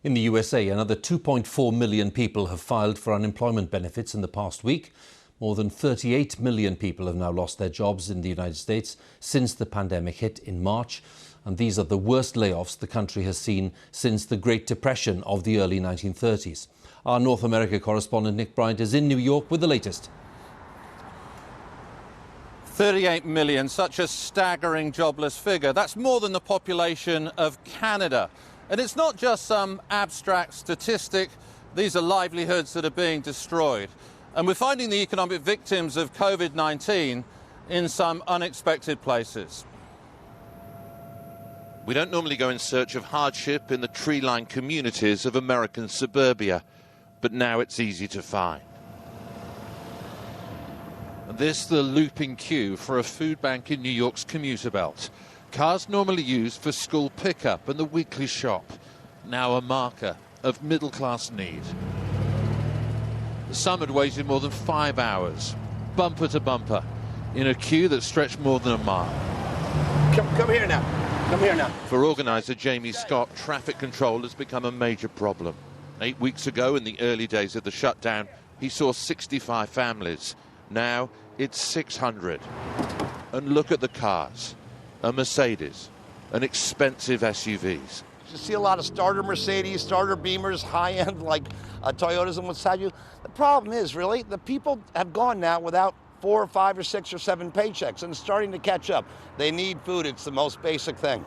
In the USA, another 2.4 million people have filed for unemployment benefits in the past week. More than 38 million people have now lost their jobs in the United States since the pandemic hit in March. And these are the worst layoffs the country has seen since the Great Depression of the early 1930s. Our North America correspondent Nick Bryant is in New York with the latest. 38 million, such a staggering jobless figure. That's more than the population of Canada. And it's not just some abstract statistic. These are livelihoods that are being destroyed. And we're finding the economic victims of COVID-19 in some unexpected places. We don't normally go in search of hardship in the tree-lined communities of American suburbia, but now it's easy to find. This the looping queue for a food bank in New York's commuter belt. Cars normally used for school pickup and the weekly shop, now a marker of middle-class need. Some had waited more than 5 hours, bumper to bumper, in a queue that stretched more than a mile. Come here now. Come here now. For organiser Jamie Scott, traffic control has become a major problem. 8 weeks ago, in the early days of the shutdown, he saw 65 families. Now it's 600. And look at the cars. A Mercedes, an expensive SUVs. You see a lot of starter Mercedes, starter Beamers, high-end like Toyotas and what have you. The problem is, really, the people have gone now without 4 or 5 or 6 or 7 paychecks, and it's starting to catch up. They need food. It's the most basic thing.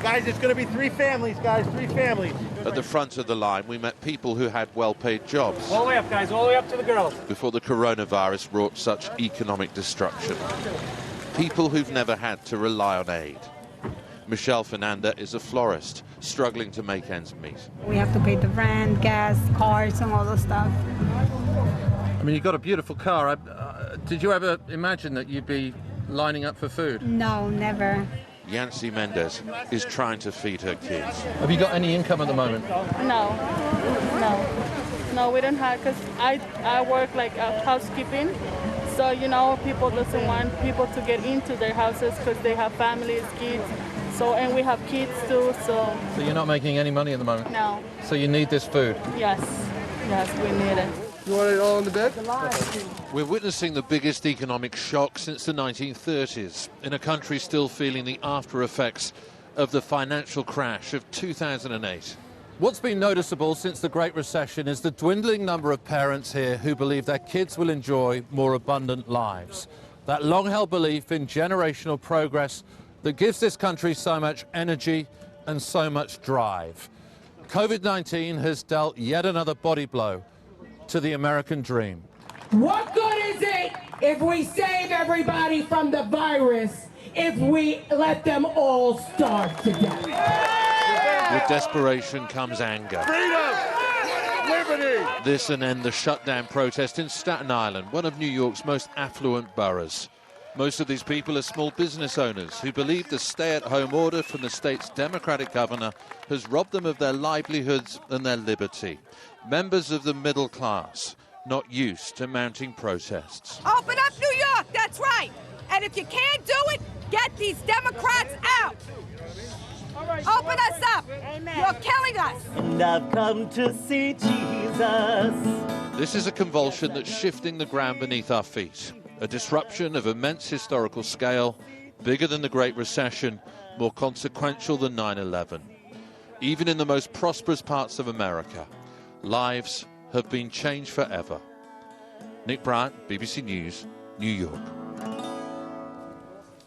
Guys, it's going to be 3 families, guys, 3 families. At the front of the line, we met people who had well-paid jobs. All the way up, guys, all the way up to the girls. Before the coronavirus wrought such economic destruction. People who've never had to rely on aid. Michelle Fernanda is a florist, struggling to make ends meet. We have to pay the rent, gas, cars, and all those stuff. I mean, you've got a beautiful car. Did you ever imagine that you'd be lining up for food? No, never. Yancy Mendez is trying to feed her kids. Have you got any income at the moment? No, we don't have, because I work like housekeeping. So, you know, people doesn't want people to get into their houses because they have families, kids. So, and we have kids too, so. So you're not making any money at the moment? No. So you need this food? Yes, we need it. You want it all in the bed? We're witnessing the biggest economic shock since the 1930s, in a country still feeling the after effects of the financial crash of 2008. What's been noticeable since the Great Recession is the dwindling number of parents here who believe their kids will enjoy more abundant lives. That long-held belief in generational progress that gives this country so much energy and so much drive. COVID-19 has dealt yet another body blow to the American dream. What good is it if we save everybody from the virus if we let them all starve to death? With desperation comes anger. Freedom! Liberty! This and then the shutdown protest in Staten Island, one of New York's most affluent boroughs. Most of these people are small business owners who believe the stay-at-home order from the state's Democratic governor has robbed them of their livelihoods and their liberty. Members of the middle class, not used to mounting protests. Open up New York, that's right. And if you can't do it, get these Democrats out. Open us up. Amen. You're killing us. And I've come to see Jesus. This is a convulsion that's shifting the ground beneath our feet. A disruption of immense historical scale, bigger than the Great Recession, more consequential than 9/11. Even in the most prosperous parts of America, lives have been changed forever. Nick Bryant, BBC News, New York.